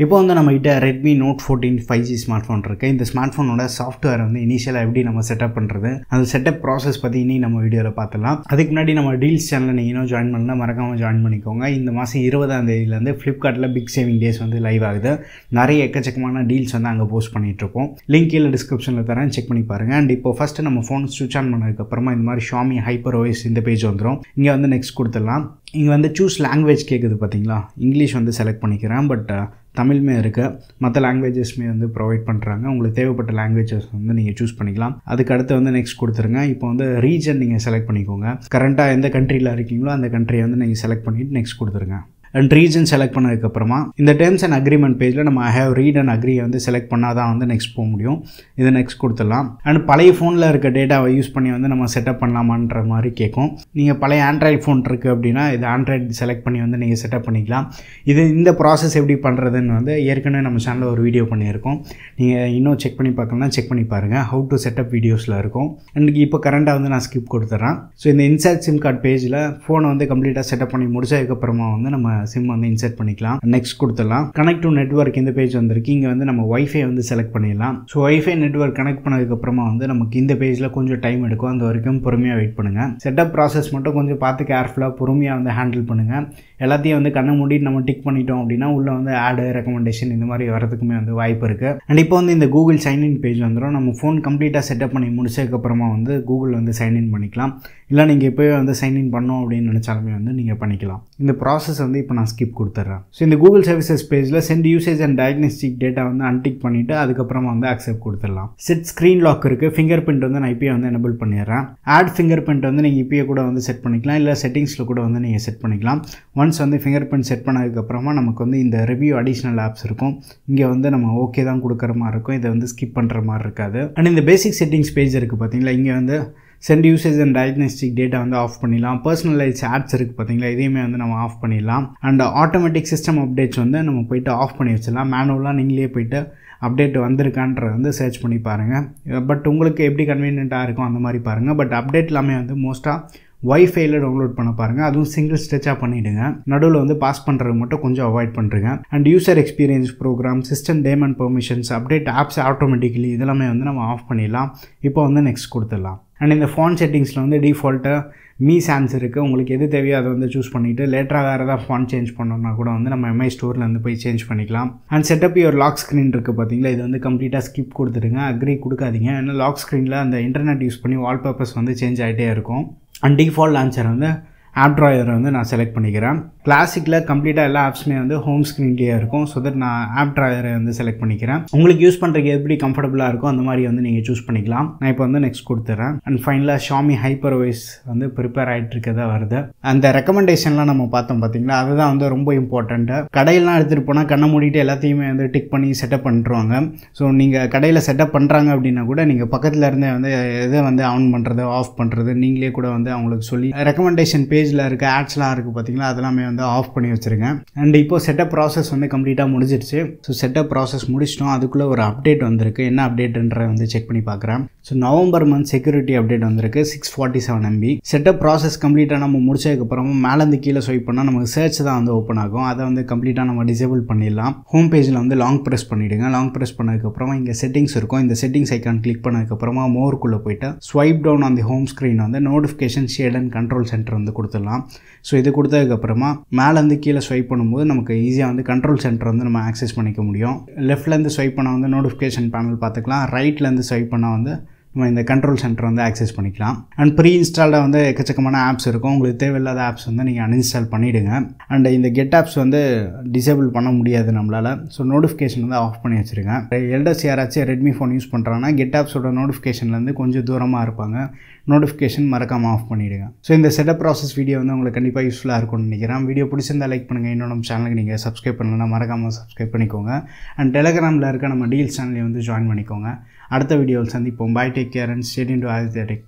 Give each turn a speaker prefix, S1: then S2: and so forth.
S1: இப்போ வந்து நம்மகிட்ட Redmi Note 14 5G smart phone இருக்குது. இந்த ஸ்மார்ட் ஃபோனோட சாஃப்ட்வேர் வந்து இனிஷியலாக எப்படி நம்ம செட்டப் பண்ணுறது, அந்த செட்டப் ப்ராசஸ் பற்றி இனி நம்ம வீடியோவில் பார்த்துலாம். அதுக்கு முன்னாடி நம்ம டீல்ஸ் சேனலில் நீங்கள் இன்னும் ஜாயின் பண்ணலாம், மறக்காமல் ஜாயின் பண்ணிக்கோங்க. இந்த மாதம் 20ஆம் தேதியிலேருந்து ஃப்ளிப்கார்ட்டில் பிக் சேவிங் டேஸ் வந்து லைவ் ஆகுது. நிறைய எக்கச்சக்கமான டீல்ஸ் வந்து அங்கே போஸ்ட் பண்ணிகிட்ருப்போம். லிங்க் கீழே டிஸ்கிரிப்ஷனில் தரேன், செக் பண்ணி பாருங்கள். அண்ட் இப்போ ஃபஸ்ட்டு நம்ம ஃபோன் ஸ்விட்ச் ஆன் பண்ணதுக்கப்புறமா இந்த மாதிரி Xiaomi HyperOS இந்த பேஜ் வந்துடும். இங்கே வந்து நெக்ஸ்ட் கொடுத்துடலாம். இங்கே வந்து சூஸ் லாங்குவேஜ் கேட்குது பார்த்தீங்களா, இங்கிலீஷ் வந்து செலக்ட் பண்ணிக்கிறேன். பட் தமிழ்மே இருக்குது, மற்ற லாங்குவேஜஸ்மே வந்து ப்ரொவைட் பண்ணுறாங்க. உங்களுக்கு தேவைப்பட்ட லாங்குவேஜஸ் வந்து நீங்கள் சூஸ் பண்ணிக்கலாம். அதுக்கு அடுத்து வந்து நெக்ஸ்ட் கொடுத்துருங்க. இப்போ வந்து ரீஜன் நீங்கள் செலக்ட் பண்ணிக்கோங்க. கரண்ட்டாக எந்த கண்ட்ரியில் இருக்கீங்களோ அந்த கண்ட்ரியை வந்து நீங்கள் செலக்ட் பண்ணிவிட்டு நெக்ஸ்ட் கொடுத்துருங்க. அண்ட் ரீஜன் செலக்ட் பண்ணதுக்கப்புறமா இந்த டேர்ம்ஸ் அண்ட் அக்ரிமெண்ட் பேஜில் நம்ம ஹேவ் ரீட் அண்ட் அக்ரியை வந்து செலக்ட் பண்ணால் தான் வந்து நெக்ஸ்ட் போக முடியும். இதை நெக்ஸ்ட் கொடுத்துடலாம். அண்ட் பழைய ஃபோனில் இருக்க டேட்டாவை யூஸ் பண்ணி வந்து நம்ம செட்டப் பண்ணலாமான்ற மாதிரி கேட்கும். நீங்கள் பழைய ஆண்ட்ராய்டு ஃபோன் இருக்குது அப்படின்னா இது ஆண்ட்ராய்டு செலக்ட் பண்ணி வந்து நீங்கள் செட்டப் பண்ணிக்கலாம். இந்த ப்ராசஸ் எப்படி பண்ணுறதுன்னு வந்து ஏற்கனவே நம்ம சேனலில் ஒரு வீடியோ பண்ணியிருக்கோம். நீங்கள் இன்னும் செக் பண்ணி பார்க்கணும்னா செக் பண்ணி பாருங்கள். ஹவு டு செட்டப் வீடியோஸில் இருக்கும். அண்ட் இப்போ கரண்ட்டாக வந்து நான் ஸ்கிப் கொடுத்துட்றேன். ஸோ இந்த இன்சர்ட் சிம் கார்டு பேஜில் ஃபோனை வந்து கம்ப்ளீட்டாக செட்டப் பண்ணி முடிச்சதுக்கப்புறமா வந்து நம்ம சிம் வந்து இன்சர்ட் பண்ணிக்கலாம். நெக்ஸ்ட் கொடுத்துடலாம். கனெக்ட் டு நெட்வொர்க் இந்த பேஜ் வந்திருக்கு. இங்கே வந்து நம்ம வைஃபை வந்து செலக்ட் பண்ணிடலாம். ஸோ வைஃபை நெட்வொர்க் கனெக்ட் பண்ணதுக்கப்புறமா வந்து நமக்கு இந்த பேஜில் கொஞ்சம் டைம் எடுக்கும். அந்த வரைக்கும் பொறுமையாக வெயிட் பண்ணுங்கள். செட்டப் ப்ராசஸ் மட்டும் கொஞ்சம் பார்த்து கேர்ஃபுல்லாக பொறுமையாக வந்து ஹேண்டில் பண்ணுங்கள். எல்லாத்தையும் வந்து கண்ணை மூடி நம்ம டிக் பண்ணிட்டோம் அப்படின்னா உள்ளே வந்து ஆடு ரெக்கமெண்டேஷன் இந்த மாதிரி வரதுக்குமே வந்து வாய்ப்பு இருக்குது. அண்ட் இப்போ வந்து இந்த கூகுள் சைன்இன் பேஜ் வந்துடும். நம்ம ஃபோன் கம்ப்ளீட்டாக செட்டப் பண்ணி முடிச்சதுக்கப்புறமா வந்து கூகுள் வந்து சைன்இன் பண்ணிக்கலாம். இல்லை நீங்கள் இப்போவே வந்து சைன்இன் பண்ணோம் அப்படின்னு நினச்சாலுமே வந்து நீங்கள் பண்ணிக்கலாம். இந்த ப்ராசஸ் வந்து இப்போ நான் ஸ்கிப் கொடுத்துட்றேன். ஸோ இந்த கூகுள் சர்வீசஸ் பேஜில் send usage and diagnostic data வந்து அன்டிக் பண்ணிவிட்டு அதுக்கப்புறமா வந்து அக்செப்ட் கொடுத்துடலாம். செட் ஸ்க்ரீன் லாக் இருக்குது. ஃபிங்கர் பிரிண்ட் வந்து நான் இப்போயே வந்து எனபிள் பண்ணிடுறேன். ஆட் ஃபிங்கர் பிரிண்ட் வந்து நீங்கள் இப்போயே கூட வந்து செட் பண்ணிக்கலாம், இல்லை செட்டிங்ஸில் கூட வந்து நீங்கள் செட் பண்ணிக்கலாம். ஒன்ஸ் வந்து ஃபிங்கர் பிரிண்ட் செட் பண்ணதுக்கப்புறமா நமக்கு வந்து இந்த ரிவ்யூ அடிஷ்னல் ஆப்ஸ் இருக்கும். இங்கே வந்து நம்ம ஓகே தான் கொடுக்குற மாதிரி இருக்கும். இதை வந்து ஸ்கிப் பண்ணுற மாதிரி இருக்காது. அண்ட் இந்த பேசிக் செட்டிங்ஸ் பேஜ் இருக்குது பார்த்தீங்களா, இங்கே வந்து send usage and diagnostic data வந்து ஆஃப் பண்ணிடலாம். பர்சனலைஸ் ஆட்ஸ் இருக்குது பார்த்தீங்களா, இதையுமே வந்து நம்ம ஆஃப் பண்ணிடலாம். அண்ட் ஆட்டோமேட்டிக் சிஸ்டம் அப்டேட்ஸ் வந்து நம்ம போய்ட்டு ஆஃப் பண்ணி வச்சிடலாம். மேனுவலாக நீங்களே போய்ட்டு அப்டேட் வந்திருக்கான்றத வந்து சர்ச் பண்ணி பாருங்கள். பட் உங்களுக்கு எப்படி கன்வீனியண்ட்டாக இருக்கும் அந்த மாதிரி பாருங்கள். பட் அப்டேட் எல்லாமே வந்து மோஸ்ட்டாக வைஃபைல டவுன்லோட் பண்ண பாருங்கள். அதுவும் சிங்கிள் ஸ்ட்ரெச்சாக பண்ணிவிடுங்க. நடுவில் வந்து பாஸ் பண்ணுறது மட்டும் கொஞ்சம் அவாய்ட் பண்ணுறேங்க. And user experience program, system name and permissions, update apps automatically இதெல்லாமே வந்து நம்ம ஆஃப் பண்ணிடலாம். இப்போ வந்து நெக்ஸ்ட் கொடுத்துடலாம். அண்ட் இந்த ஃபோன் செட்டிங்ஸில் வந்து டிஃபால்ட்டாக மீ சான்ஸ் இருக்குது. உங்களுக்கு எது தேவையோ அதை வந்து சூஸ் பண்ணிவிட்டு லேட்டராக வேறு ஏதாவது ஃபோன் சேஞ்ச் பண்ணோம்னா கூட வந்து நம்ம MI ஸ்டோரில் வந்து போய் சேஞ்ச் பண்ணிக்கலாம். And set up your lock screen இருக்குது பார்த்தீங்களா, இது வந்து கம்ப்ளீட்டாக ஸ்கிப் கொடுத்துடுங்க. அக்ரி கொடுக்காதீங்க. ஏன்னா லாக் ஸ்க்ரீனில் அந்த இன்டர்நெட் யூஸ் பண்ணி வால்பேப்பர்ஸ் வந்து சேஞ்ச் ஆகிட்டே இருக்கும். அண்ட் டிஃபால்ட் லான்ச்சர் வந்து ஆப் ட்ராயரை வந்து நான் செலக்ட் பண்ணிக்கிறேன். கிளாசிக்கில் கம்ப்ளீட்டாக எல்லா ஆப்ஸுமே வந்து ஹோம் ஸ்க்ரீன்லேயே இருக்கும். ஸோ தட் நான் ஆப் ட்ராயரை வந்து செலக்ட் பண்ணிக்கிறேன். உங்களுக்கு யூஸ் பண்ணுறதுக்கு எப்படி கம்ஃபர்டபுளாக இருக்கும் அந்த மாதிரி வந்து நீங்கள் சூஸ் பண்ணிக்கலாம். நான் இப்போ வந்து நெக்ஸ்ட் கொடுத்துட்றேன். அண்ட் ஃபைனலாக Xiaomi HyperOS வந்து ப்ரிப்பேர் ஆகிட்டு இருக்கதா வருது. அந்த ரெக்கமெண்டேஷன்லாம் நம்ம பார்த்தோம் பார்த்தீங்களா, அதுதான் வந்து ரொம்ப இம்பார்ட்டண்ட்டு. கடையிலாம் எடுத்துகிட்டு போனால் கண்ணை மூடிட்டு எல்லாத்தையுமே வந்து டிக் பண்ணி செட்டப் பண்ணிட்டுருவாங்க. ஸோ நீங்கள் கடையில் செட்டப் பண்ணுறாங்க அப்படின்னா கூட நீங்கள் பக்கத்தில் இருந்தே வந்து எதை வந்து ஆன் பண்ணுறது ஆஃப் பண்ணுறது நீங்களே கூட வந்து அவங்களுக்கு சொல்லி ரெக்கமெண்டேஷன் பேஜில் இருக்க ஆட்ஸ்லாம் இருக்குது பார்த்தீங்களா, அதெல்லாமே வந்து ஆஃப் பண்ணி வச்சுருங்க. அண்ட் இப்போ செட்டப் ப்ராசஸ் வந்து கம்ப்ளீட்டாக முடிஞ்சிருச்சு. ஸோ செட்டப் ப்ராசஸ் முடிச்சிட்டோம். அதுக்குள்ளே ஒரு அப்டேட் வந்திருக்கு. என்ன அப்டேட்ன்ற வந்து செக் பண்ணி பார்க்குறேன். So November month security update வந்திருக்கு. 647 MB. செட்டப் ப்ராசஸ் கம்ப்ளீட்டாக நம்ம முடிச்சதுக்கப்புறமா மேலேருந்து கீழே ஸ்வைப் பண்ணால் நமக்கு சர்ச் தான் வந்து ஓப்பன் ஆகும். அதை வந்து கம்ப்ளீட்டாக நம்ம டிசேபிள் பண்ணிடலாம். ஹோம் பேஜில் வந்து லாங் ப்ரெஸ் பண்ணிவிடுங்க. லாங் ப்ரெஸ் பண்ணதுக்கப்புறமா இங்கே செட்டிங்ஸ் இருக்கும். இந்த செட்டிங்ஸ் ஐக்கான் கிளிக் பண்ணதுக்கப்புறமா மோருக்குள்ளே போயிட்டு swipe down on the home screen வந்து notification shade and control centre வந்து கொடுத்துடலாம். ஸோ இது கொடுத்ததுக்கப்புறமா மேலேருந்து கீழே ஸ்வைப் பண்ணும்போது நமக்கு ஈஸியாக வந்து கண்ட்ரோல் சென்டர் வந்து நம்ம ஆக்சஸ் பண்ணிக்க முடியும். லெஃப்ட்லேருந்து ஸ்வைப் பண்ணால் வந்து நோட்டிஃபிகேஷன் பேனல் பார்த்துக்கலாம். ரைட்லேருந்து ஸ்வைப் பண்ணால் வந்து நம்ம இந்த கண்ட்ரோல் சென்டர் வந்து ஆக்சஸ் பண்ணிக்கலாம். அண்ட் ப்ரீ இன்ஸ்டால்டாக வந்து எக்கச்சக்கமான ஆப்ஸ் இருக்கும். உங்களுக்கு தேவையில்லாத ஆப்ஸ் வந்து நீங்கள் அன்இன்ஸ்டால் பண்ணிவிடுங்க. அண்ட் இந்த கெட் ஆப்ஸ் வந்து டிசேபிள் பண்ண முடியாது நம்மளால். ஸோ நோட்டிஃபிகேஷன் வந்து ஆஃப் பண்ணி வச்சுருங்க. எல்டர்ஸ் யாராச்சும் ரெட்மி ஃபோன் யூஸ் பண்ணுறாங்கன்னா கெட் ஆப்ஸோட நோட்டிஃபிகேஷன்லேருந்து கொஞ்சம் தூரமாக இருப்பாங்க. நோட்டிஃபிகேஷன் மறக்காமல் ஆஃப் பண்ணிவிடுங்க. ஸோ இந்த செட்டப் ப்ராசஸ் வீடியோ வந்து உங்களுக்கு கண்டிப்பாக யூஸ்ஃபுல்லாக இருக்கும்னு நினைக்கிறேன். வீடியோ பிடிச்சிருந்தால் லைக் பண்ணுங்கள். இன்னும் நம்ம சேனலுக்கு நீங்கள் சப்ஸ்கிரைப் பண்ணலன்னா மறக்காமல் சப்ஸ்கிரைப் பண்ணிக்கோங்க. அண்ட் டெலிகிராமில் இருக்க நம்ம டீல்ஸ் சேனலையும் வந்து ஜாயின் பண்ணிக்கோங்க. அடுத்த வீடியோவில் சந்திப்போம். Bye, take care and stay tuned to Aditya tech.